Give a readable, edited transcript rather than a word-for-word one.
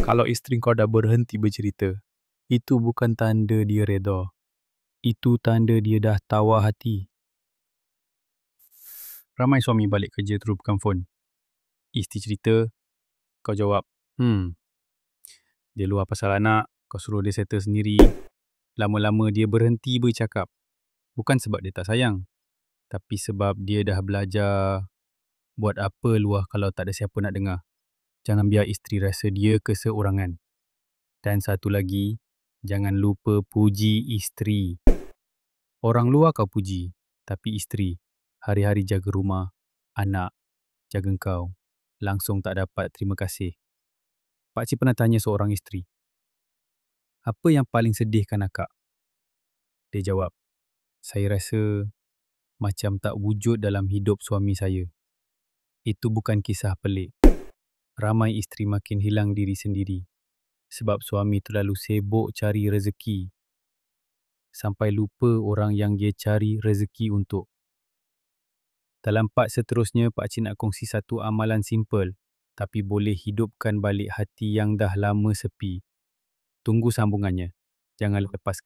Kalau isteri kau dah berhenti bercerita, itu bukan tanda dia reda. Itu tanda dia dah tawar hati. Ramai suami balik kerja terus pegang phone. Isteri cerita, kau jawab, dia luar pasal anak, kau suruh dia settle sendiri. Lama-lama dia berhenti bercakap. Bukan sebab dia tak sayang, tapi sebab dia dah belajar buat apa luah kalau tak ada siapa nak dengar. Jangan biar isteri rasa dia keseorangan. Dan satu lagi, jangan lupa puji isteri. Orang luar kau puji, tapi isteri hari-hari jaga rumah, anak, jaga kau. Langsung tak dapat terima kasih. Pakcik pernah tanya seorang isteri, apa yang paling sedihkan akak? Dia jawab, saya rasa macam tak wujud dalam hidup suami saya. Itu bukan kisah pelik. Ramai isteri makin hilang diri sendiri sebab suami terlalu sibuk cari rezeki sampai lupa orang yang dia cari rezeki untuk. Dalam part seterusnya, pakcik nak kongsi satu amalan simple tapi boleh hidupkan balik hati yang dah lama sepi. Tunggu sambungannya. Jangan lepaskan.